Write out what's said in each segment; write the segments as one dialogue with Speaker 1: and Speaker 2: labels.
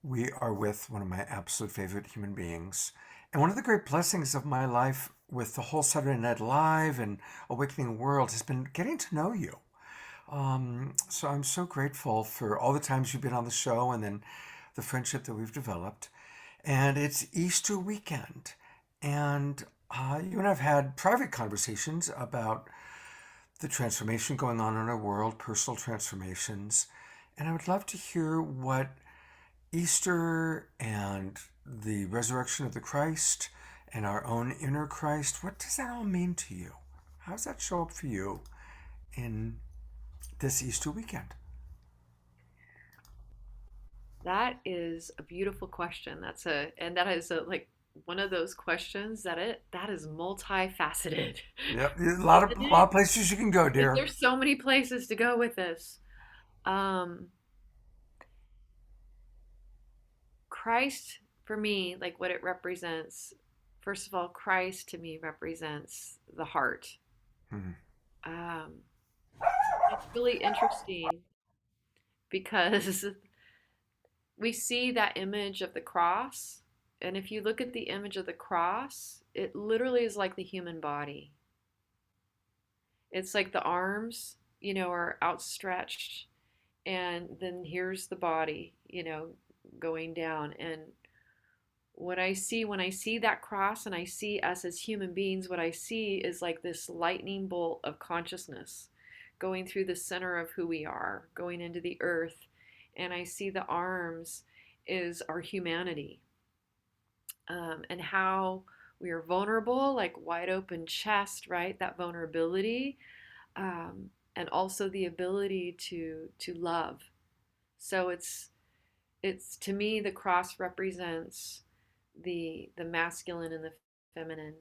Speaker 1: We are with one of my absolute favorite human beings. And one of the great blessings of my life with the whole Saturday Night Live and Awakening World has been getting to know you. So I'm so grateful for all the times you've been on the show and then the friendship that we've developed. And it's Easter weekend. And you and I have had private conversations about the transformation going on in our world, personal transformations. And I would love to hear what Easter and the resurrection of the Christ and our own inner Christ, what does that all mean to you? How does that show up for you in this Easter weekend?
Speaker 2: That is a beautiful question. And that is like one of those questions that is multifaceted,
Speaker 1: Yep, a lot
Speaker 2: isn't
Speaker 1: of a lot
Speaker 2: it?
Speaker 1: of places you can go, dear.
Speaker 2: There's so many places to go with this. Um, Christ for me, like what it represents, first of all, Christ to me represents the heart.
Speaker 1: Hmm.
Speaker 2: Um, it's really interesting because we see that image of the cross. And if you look at the image of the cross, it literally is like the human body. It's like the arms, are outstretched, and then here's the body, going down. And what I see when I see that cross and I see us as human beings, what I see is like this lightning bolt of consciousness going through the center of who we are, going into the earth. And I see the arms is our humanity, and how we are vulnerable, like wide open chest, right? That vulnerability, and also the ability to love. So it's to me the cross represents the masculine and the feminine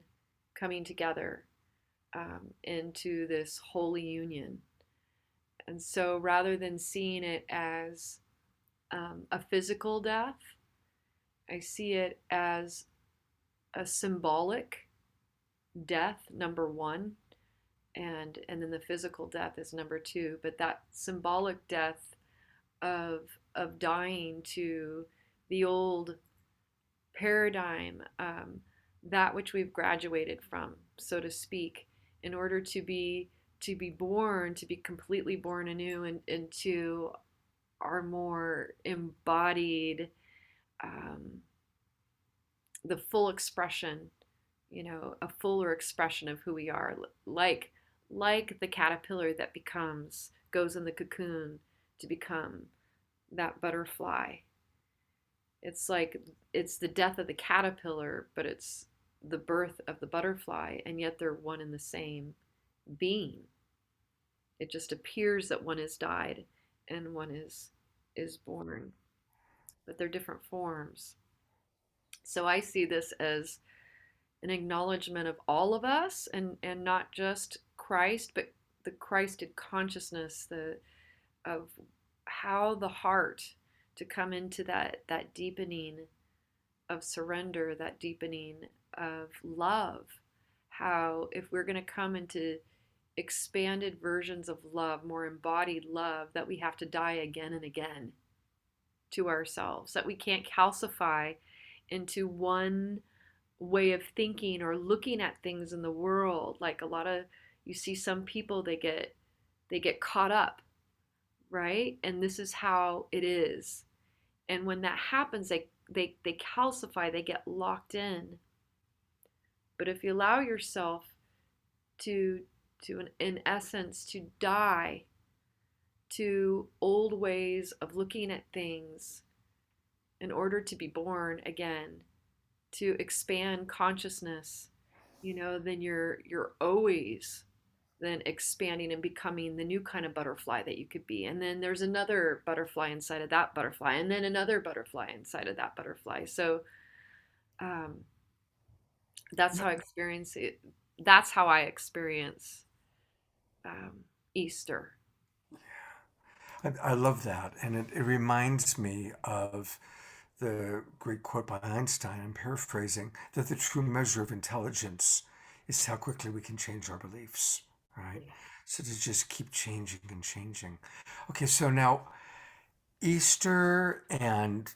Speaker 2: coming together, into this holy union. And so rather than seeing it as a physical death, I see it as a symbolic death, number one, and then the physical death is number two. But that symbolic death of of dying to the old paradigm, that which we've graduated from, so to speak, in order to be born, to be completely born anew and into our more embodied, um, the full expression, a fuller expression of who we are, like the caterpillar that becomes goes in the cocoon to become that butterfly. It's like it's the death of the caterpillar, but it's the birth of the butterfly, and yet they're one and the same being. It just appears that one has died and one is born, but they're different forms. So I see this as an acknowledgement of all of us, and not just Christ, but the Christed consciousness, the of how the heart to come into that deepening of surrender, that deepening of love. How if we're going to come into expanded versions of love, more embodied love, that we have to die again and again to ourselves, that we can't calcify into one way of thinking or looking at things in the world. Like a lot of, you see some people, they get caught up, right? And this is how it is. And when that happens, they calcify, they get locked in. But if you allow yourself to in essence to die to old ways of looking at things in order to be born again, to expand consciousness, then you're always then expanding and becoming the new kind of butterfly that you could be. And then there's another butterfly inside of that butterfly, and then another butterfly inside of that butterfly. So, um, that's how I experience it. That's how I experience, Easter.
Speaker 1: I love that. And it reminds me of the great quote by Einstein, I'm paraphrasing, that the true measure of intelligence is how quickly we can change our beliefs, right?
Speaker 2: Yeah.
Speaker 1: So to just keep changing and changing. Okay, so now Easter and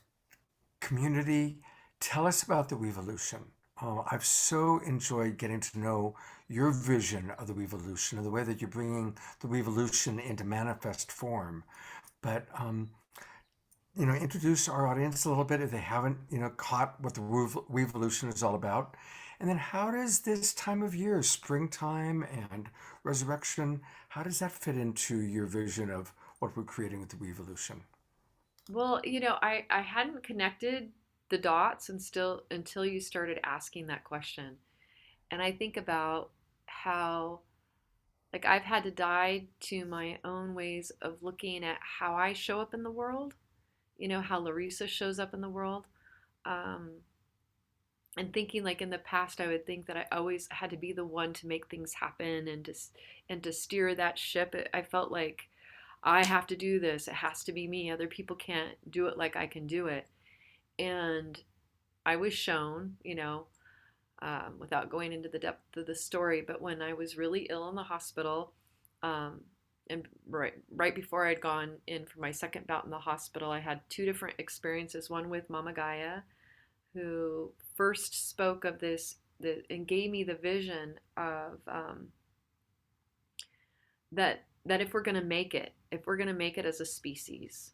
Speaker 1: Community, tell us about the Weevolution. I've so enjoyed getting to know your vision of the Weevolution and the way that you're bringing the Weevolution into manifest form. But introduce our audience a little bit if they haven't, caught what the Weevolution is all about. And then how does this time of year, springtime and resurrection, how does that fit into your vision of what we're creating with the Weevolution?
Speaker 2: Well, I hadn't connected the dots and still until you started asking that question. And I think about how, like, I've had to die to my own ways of looking at how I show up in the world, how Larisa shows up in the world. Um, and thinking like in the past, I would think that I always had to be the one to make things happen and to steer that ship. I felt like I have to do this. It has to be me. Other people can't do it like I can do it. And I was shown, without going into the depth of the story, but when I was really ill in the hospital, um, and right before I'd gone in for my second bout in the hospital, I had two different experiences. One with Mama Gaia, who first spoke of and gave me the vision of that if we're gonna make it as a species,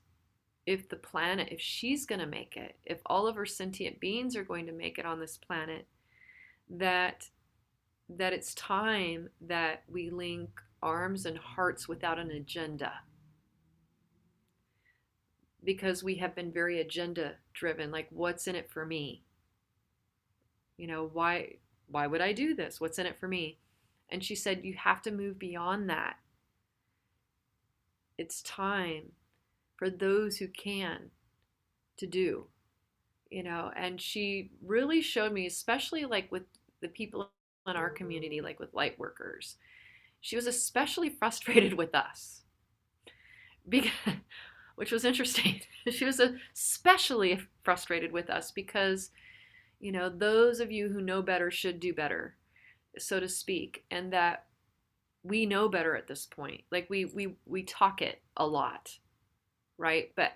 Speaker 2: if the planet, if she's gonna make it, if all of her sentient beings are going to make it on this planet, that it's time that we link arms and hearts without an agenda, because we have been very agenda driven, like what's in it for me, why would I do this, what's in it for me. And she said you have to move beyond that. It's time for those who can to do, and she really showed me, especially like with the people in our community, like with light workers, she was especially frustrated with us because, which was interesting. She was especially frustrated with us because, those of you who know better should do better, so to speak, and that we know better at this point. Like we talk it a lot, right? But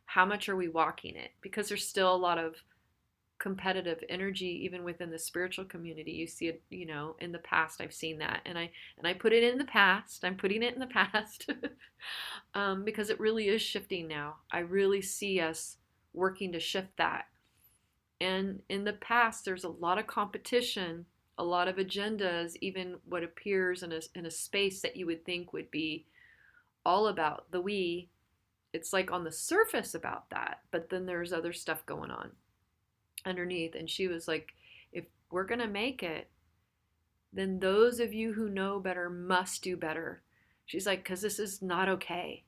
Speaker 2: how much are we walking it? Because there's still a lot of competitive energy even within the spiritual community. You see it, in the past I've seen that, and I put it in the past. I'm putting it in the past because it really is shifting now. I really see us working to shift that. And in the past, there's a lot of competition, a lot of agendas, even what appears in a space that you would think would be all about the we. It's like on the surface about that, but then there's other stuff going on underneath. And she was like, if we're going to make it, then those of you who know better must do better. She's like, because this is not okay.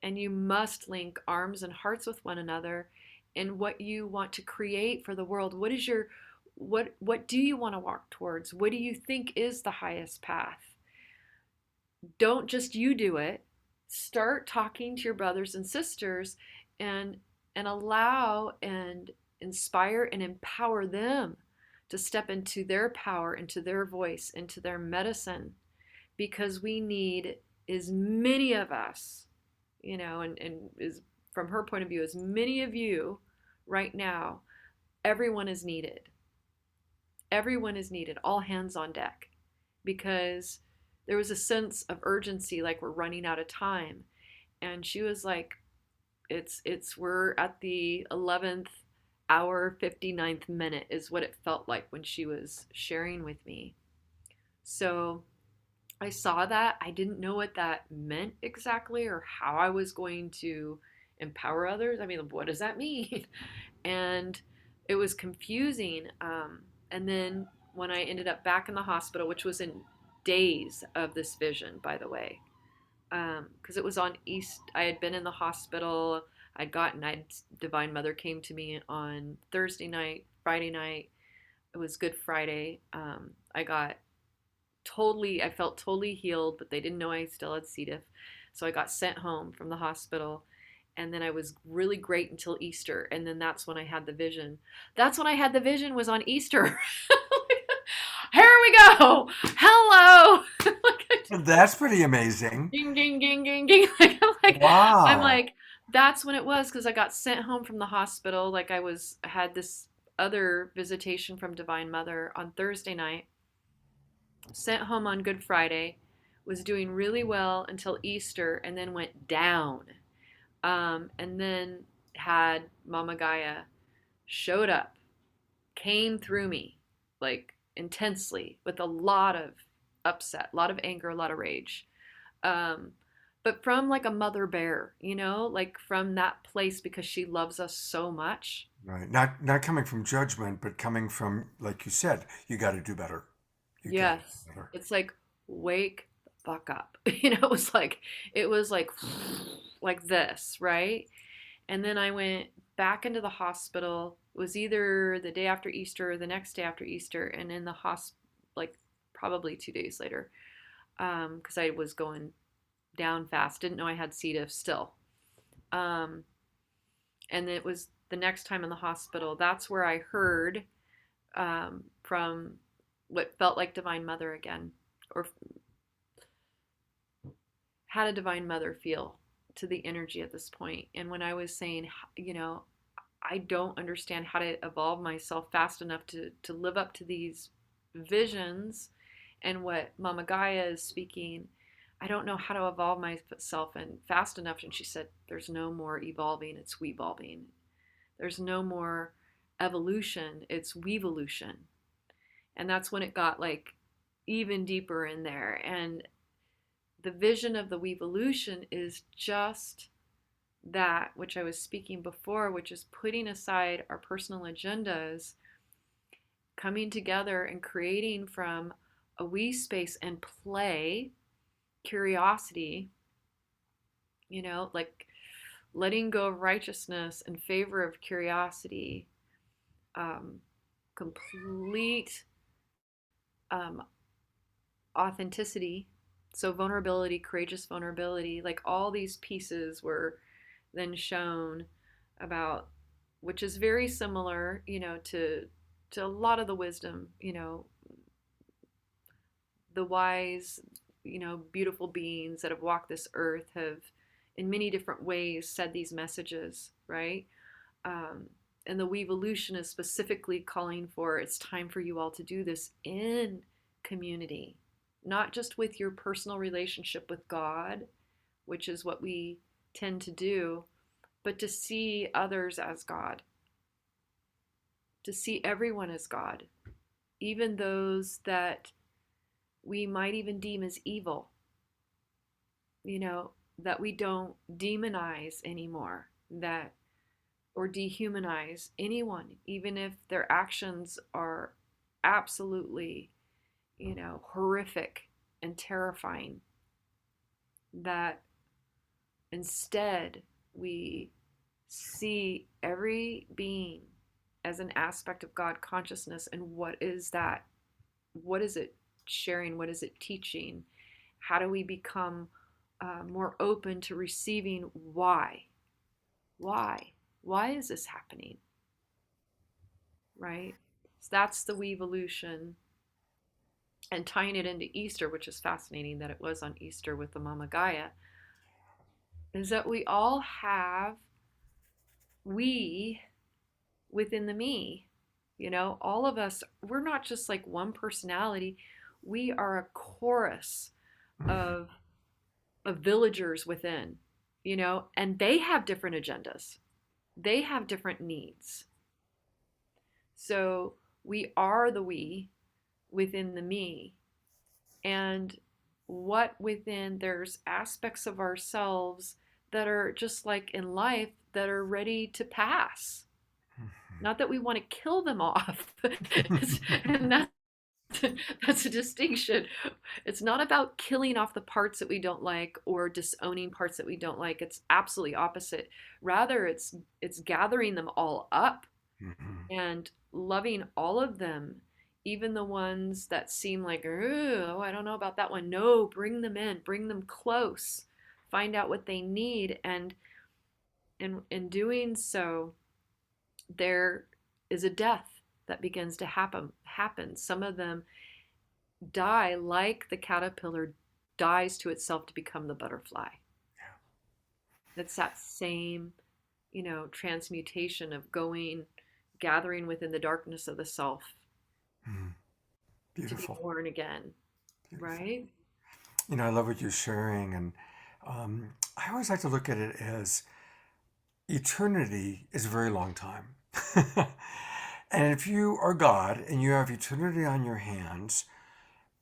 Speaker 2: And you must link arms and hearts with one another in what you want to create for the world. What do you want to walk towards? What do you think is the highest path? Don't just you do it. Start talking to your brothers and sisters and allow and inspire and empower them to step into their power, into their voice, into their medicine, because we need as many of us, and is from her point of view, as many of you right now. Everyone is needed. Everyone is needed. All hands on deck, because there was a sense of urgency, like we're running out of time. And she was like, we're at the 11th hour, 59th minute is what it felt like when she was sharing with me. So I saw that. I didn't know what that meant exactly or how I was going to empower others. I mean, what does that mean? And it was confusing. And then when I ended up back in the hospital, which was in days of this vision, by the way, because it was on East. I had been in the hospital. Divine Mother came to me on Thursday night, Friday night. It was Good Friday. I felt totally healed, but they didn't know I still had C. diff. So I got sent home from the hospital. And then I was really great until Easter. And then that's when I had the vision. That's when I had the vision, was on Easter. Here we go. Hello.
Speaker 1: That's pretty amazing.
Speaker 2: Ding, ding, ding, ding, ding. I'm
Speaker 1: Wow.
Speaker 2: like, that's when it was, because I got sent home from the hospital. Like had this other visitation from Divine Mother on Thursday night, sent home on Good Friday, was doing really well until Easter, and then went down. And then had Mama Gaia showed up, came through me like intensely with a lot of upset, a lot of anger, a lot of rage. Um, but from like a mother bear, like from that place, because she loves us so much.
Speaker 1: Right. Not coming from judgment, but coming from, like you said, you got to do better. You got to
Speaker 2: Yes.
Speaker 1: do better.
Speaker 2: It's like, wake the fuck up. It was like like this, right? And then I went back into the hospital. It was either the day after Easter or the next day after Easter, and in the hospital, like probably 2 days later, because I was going down fast. Didn't know I had C. diff still. Um, and it was the next time in the hospital. That's where I heard from what felt like Divine Mother again, or had a Divine Mother feel to the energy at this point. And when I was saying, I don't understand how to evolve myself fast enough to live up to these visions and what Mama Gaia is speaking. I don't know how to evolve myself and fast enough. And she said, there's no more evolving, it's wevolving. There's no more evolution, it's weevolution. And that's when it got like even deeper in there. And the vision of the weevolution is just that which I was speaking before, which is putting aside our personal agendas, coming together and creating from a we space and play, curiosity, like letting go of righteousness in favor of curiosity, complete um, authenticity. So, vulnerability, courageous vulnerability, like all these pieces were then shown about, which is very similar, to a lot of the wisdom, the wise, beautiful beings that have walked this earth have, in many different ways, said these messages, right? Um, and the Weevolution is specifically calling for, it's time for you all to do this in community, not just with your personal relationship with God, which is what we tend to do, but to see others as God, to see everyone as God, even those that we might even deem as evil, that we don't demonize anymore, that or dehumanize anyone, even if their actions are absolutely, horrific and terrifying, that instead we see every being as an aspect of God consciousness. And what is that? What is it sharing? What is it teaching? How do we become more open to receiving why? Why? Why is this happening? Right? So that's the Weevolution. And tying it into Easter, which is fascinating that it was on Easter with the Mama Gaia, is that we all have we within the me. All of us, we're not just like one personality. We are a chorus of villagers within, and they have different agendas. They have different needs. So we are the we within the me. And what within, there's aspects of ourselves that are just like in life that are ready to pass. Not that we want to kill them off. And that's a distinction. It's not about killing off the parts that we don't like or disowning parts that we don't like. It's absolutely opposite. Rather, it's gathering them all up and loving all of them, even the ones that seem like, oh, I don't know about that one. No, bring them in, bring them close, find out what they need, and in doing so, there is a death that begins to happen. Some of them die like the caterpillar dies to itself to become the butterfly. It's that same, transmutation of gathering within the darkness of the self
Speaker 1: Mm,
Speaker 2: to be
Speaker 1: beautiful,
Speaker 2: born again,
Speaker 1: beautiful.
Speaker 2: right?
Speaker 1: I love what you're sharing, and I always like to look at it as eternity is a very long time. And if you are God and you have eternity on your hands,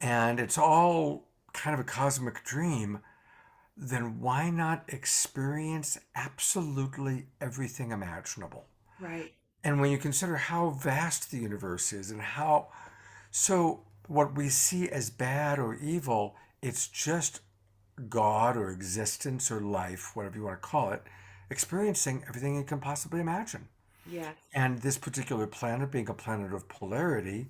Speaker 1: and it's all kind of a cosmic dream, then why not experience absolutely everything imaginable?
Speaker 2: Right.
Speaker 1: And when you consider how vast the universe is and how, so what we see as bad or evil, it's just God or existence or life, whatever you want to call it, experiencing everything it can possibly imagine.
Speaker 2: Yes.
Speaker 1: And this particular planet being a planet of polarity,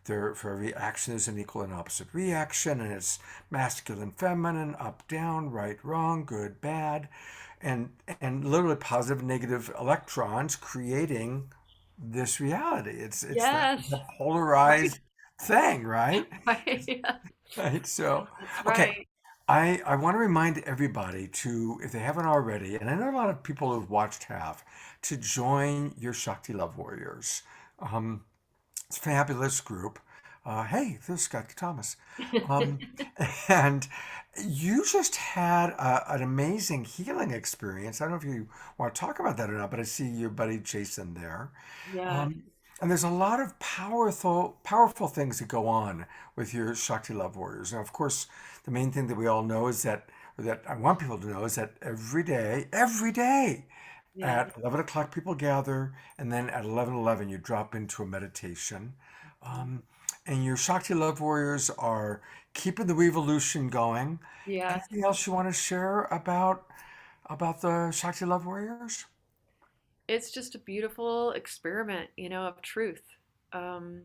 Speaker 1: there for every action there's an equal and opposite reaction, and it's masculine, feminine, up, down, right, wrong, good, bad, and literally positive, negative electrons creating this reality. It's
Speaker 2: Yes.
Speaker 1: that
Speaker 2: Right.
Speaker 1: polarized thing, right?
Speaker 2: Right. Yeah.
Speaker 1: Right. So,
Speaker 2: That's
Speaker 1: okay,
Speaker 2: right.
Speaker 1: I want to remind everybody to, if they haven't already, and I know a lot of people who've watched have, to join your Shakti Love Warriors. Um, it's a fabulous group. Hey, there's Scott Thomas. Um, and you just had an amazing healing experience. I don't know if you want to talk about that or not, but I see your buddy Jason there.
Speaker 2: Yes.
Speaker 1: Um, and there's a lot of powerful things that go on with your Shakti Love Warriors. Now, of course, the main thing that we all know is that, or that I want people to know, is that every day
Speaker 2: Yes.
Speaker 1: at 11 o'clock people gather, and then at 11:11 you drop into a meditation. Um, and your Shakti Love Warriors are keeping the revolution going.
Speaker 2: Yes.
Speaker 1: Anything else you want to share about the Shakti Love Warriors?
Speaker 2: It's just a beautiful experiment, of truth. Um,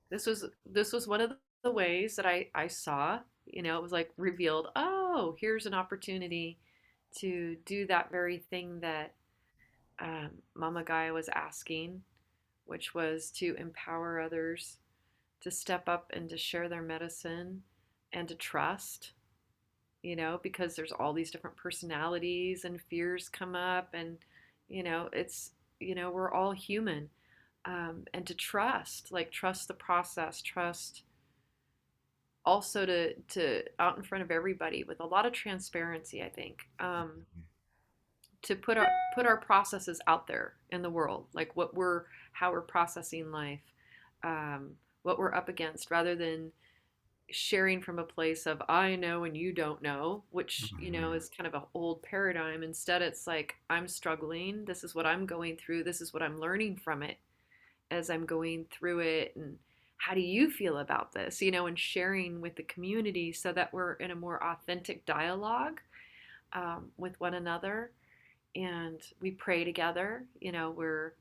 Speaker 2: this was one of the ways that I saw, it was like revealed, oh, here's an opportunity to do that very thing that Mama Gaia was asking, which was to empower others to step up and to share their medicine and to trust, because there's all these different personalities and fears come up, and it's we're all human, and to trust, like trust the process, trust also to out in front of everybody with a lot of transparency, I think, to put our processes out there in the world, like how we're processing life, um, what we're up against, rather than sharing from a place of I know and you don't know, which
Speaker 1: Mhm.
Speaker 2: is kind of an old paradigm. Instead, it's like I'm struggling. This is what I'm going through. This is what I'm learning from it as I'm going through it. And how do you feel about this? And sharing with the community so that we're in a more authentic dialogue, with one another. And we pray together. We're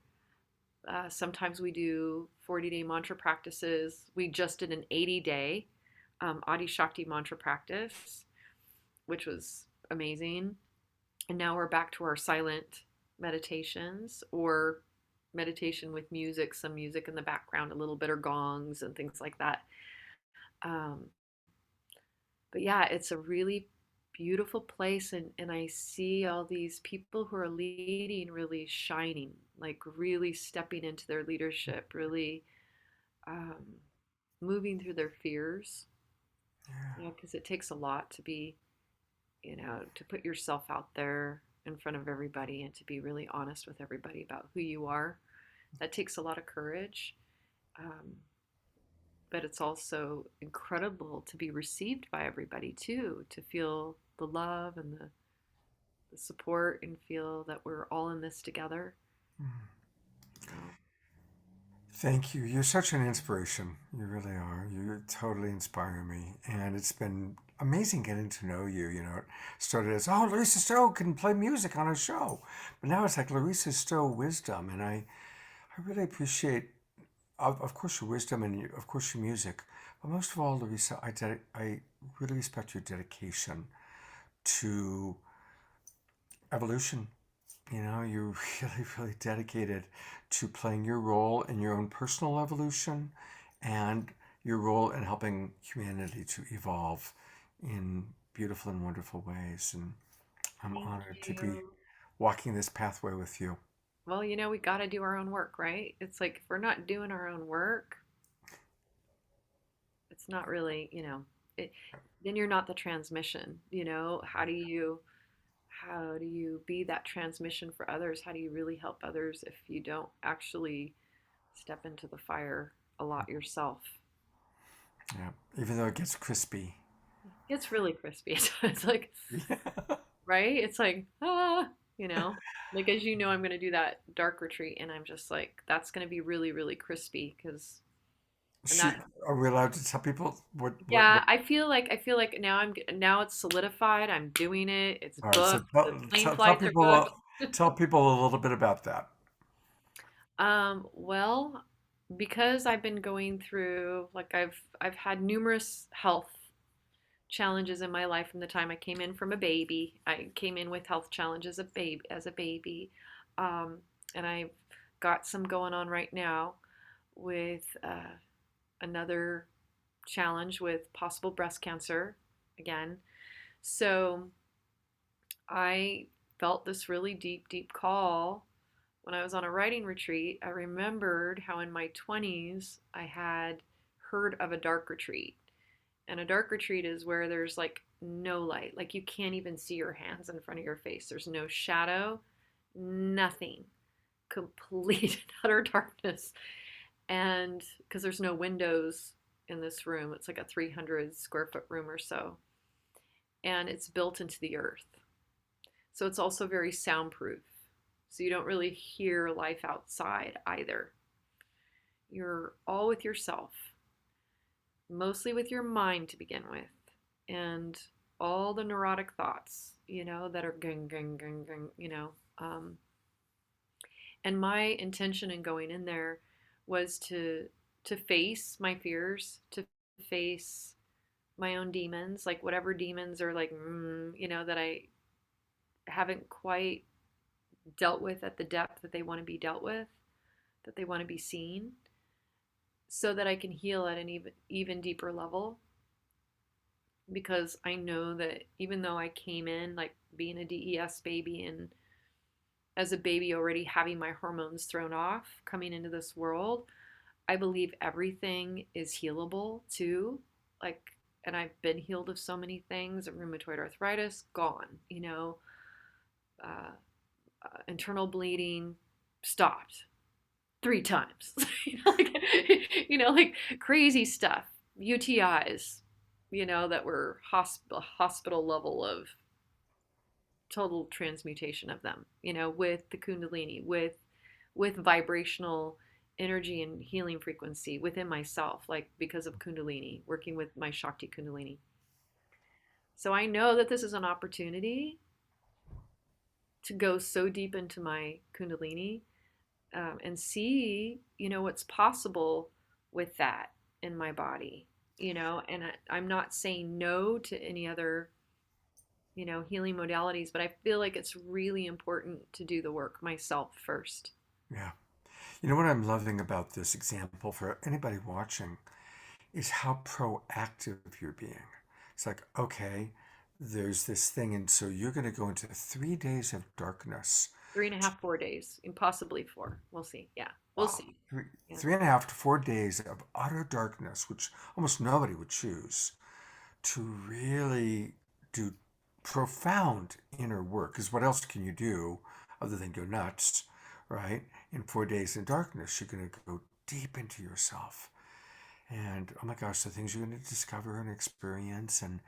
Speaker 2: sometimes we do 40-day mantra practices. We just did an 80-day Adi Shakti mantra practice, which was amazing. And now we're back to our silent meditations, or meditation with music, some music in the background, a little bit of gongs and things like that. Um, but yeah, it's a really beautiful place, and I see all these people who are leading really shining, like really stepping into their leadership, really um, moving through their fears, because it takes a lot to be, to put yourself out there in front of everybody and to be really honest with everybody about who you are. That takes a lot of courage. Um, but it's also incredible to be received by everybody too, to feel the love and the support and feel that we're all in this together.
Speaker 1: Yeah.
Speaker 2: You know?
Speaker 1: Thank you. You're such an inspiration. You really are. You totally inspire me. And it's been amazing getting to know you. It started as, oh, Larisa Stow can play music on a show. But now it's like Larisa Stow wisdom. And I really appreciate, of course, your wisdom and, of course, your music. But most of all, Larisa, I really respect your dedication to evolution. You're really dedicated to playing your role in your own personal evolution and your role in helping humanity to evolve in beautiful and wonderful ways. And I'm
Speaker 2: Thank
Speaker 1: honored to be
Speaker 2: you.
Speaker 1: walking this pathway with you.
Speaker 2: Well, we got to do our own work, right? It's like if we're not doing our own work, it's not really, it, then you're not the transmission, how do you be that transmission for others? How do you really help others if you don't actually step into the fire a lot yourself?
Speaker 1: Yeah. Even though it gets crispy.
Speaker 2: It's really crispy. It's like,
Speaker 1: Yeah.
Speaker 2: right? It's like, you know, like as you know, I'm going to do that dark retreat, and I'm just like, that's going to be really, really crispy because, and that,
Speaker 1: Are we allowed to tell people
Speaker 2: yeah,
Speaker 1: what?
Speaker 2: I feel like now it's solidified. I'm doing it. It's
Speaker 1: All right. So
Speaker 2: booked. The plane
Speaker 1: tell
Speaker 2: flights are
Speaker 1: people,
Speaker 2: booked.
Speaker 1: tell people a little bit about that.
Speaker 2: Well, because I've been going through, like I've had numerous health challenges in my life from the time I came in from a baby. I came in with health challenges as a baby, um, and I've got some going on right now with another challenge with possible breast cancer again. So I felt this really deep, deep call when I was on a writing retreat. I remembered how in my 20s I had heard of a dark retreat. And a dark retreat is where there's like no light. Like you can't even see your hands in front of your face. There's no shadow, nothing. Complete and utter darkness. And because there's no windows in this room, it's like a 300 square foot room or so. And it's built into the earth. So it's also very soundproof. So you don't really hear life outside either. You're all with yourself, mostly with your mind to begin with, and all the neurotic thoughts, that are gang, gang, gang, gang. And my intention in going in there was to face my fears, to face my own demons, like whatever demons are like, that I haven't quite dealt with at the depth that they want to be dealt with, that they want to be seen, so that I can heal at an even deeper level. Because I know that even though I came in like being a DES baby and as a baby already having my hormones thrown off coming into this world, I believe everything is healable too. Like, and I've been healed of so many things. Rheumatoid arthritis, gone. Uh, internal bleeding, stopped 3 times. like, like crazy stuff. UTIs, that were hospital level of total transmutation of them, with the Kundalini, with vibrational energy and healing frequency within myself, like because of Kundalini, working with my Shakti Kundalini. So I know that this is an opportunity to go so deep into my Kundalini, and see, what's possible with that in my body, and I'm not saying no to any other, healing modalities, but I feel like it's really important to do the work myself first.
Speaker 1: Yeah. You know what I'm loving about this example for anybody watching is how proactive you're being. It's like, okay, there's this thing, and so you're going to go into 3 days of darkness.
Speaker 2: 3.5, 4 days, and possibly 4. We'll see. Yeah, we'll
Speaker 1: Wow.
Speaker 2: see.
Speaker 1: Three,
Speaker 2: Yeah.
Speaker 1: 3.5 to 4 days of utter darkness, which almost nobody would choose, to really do profound inner work. Because what else can you do other than go nuts, right? In 4 days in darkness, you're going to go deep into yourself. And oh my gosh, the things you're going to discover and experience. And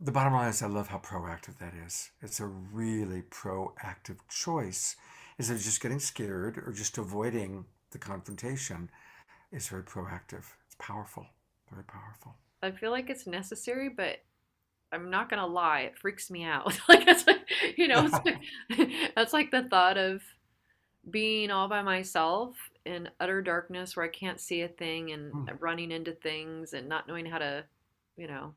Speaker 1: the bottom line is, I love how proactive that is. It's a really proactive choice. Instead of just getting scared or just avoiding the confrontation, it's very proactive. It's powerful, very powerful.
Speaker 2: I feel like it's necessary, but I'm not gonna lie, it freaks me out. Like that's like, it's like, that's like the thought of being all by myself in utter darkness where I can't see a thing and
Speaker 1: Hmm.
Speaker 2: running into things and not knowing how to, you know,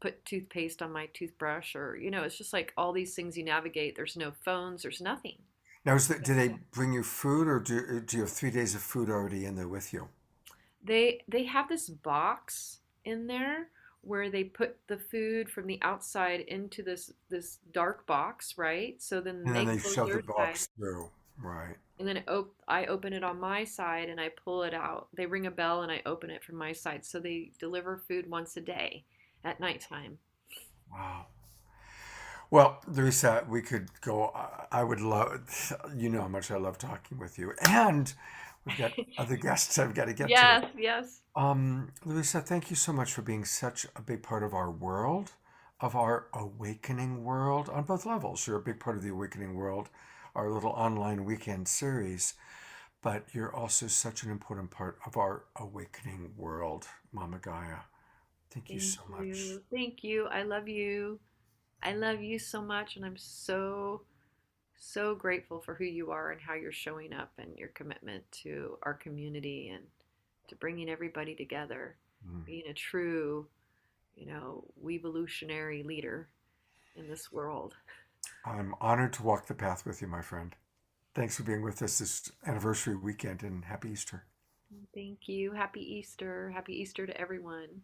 Speaker 2: put toothpaste on my toothbrush, or, it's just like all these things you navigate. There's no phones, there's nothing.
Speaker 1: Now, do they bring you food, or do you have 3 days of food already in there with you?
Speaker 2: They have this box in there where they put the food from the outside into this dark box, right? So then
Speaker 1: And then
Speaker 2: they
Speaker 1: they
Speaker 2: close
Speaker 1: shove the
Speaker 2: their side,
Speaker 1: box through. Right.
Speaker 2: and then I open it on my side and I pull it out. They ring a bell and I open it from my side. So they deliver food once a day at nighttime.
Speaker 1: Wow. Well, Larissa, we could go. I would love, you know how much I love talking with you. And we've got other guests I've got to get to.
Speaker 2: Yes, yes.
Speaker 1: Larissa, thank you so much for being such a big part of our world, of our awakening world on both levels. You're a big part of the awakening world, our little online weekend series, but you're also such an important part of our awakening world, Mama Gaia. Thank you
Speaker 2: Thank
Speaker 1: so much.
Speaker 2: you. Thank you. I love you. I love you so much, and I'm so grateful for who you are and how you're showing up and your commitment to our community and to bringing everybody together,
Speaker 1: Mm.
Speaker 2: being a true, evolutionary leader in this world.
Speaker 1: I'm honored to walk the path with you, my friend. Thanks for being with us this anniversary weekend and happy Easter.
Speaker 2: Thank you. Happy Easter. Happy Easter to everyone.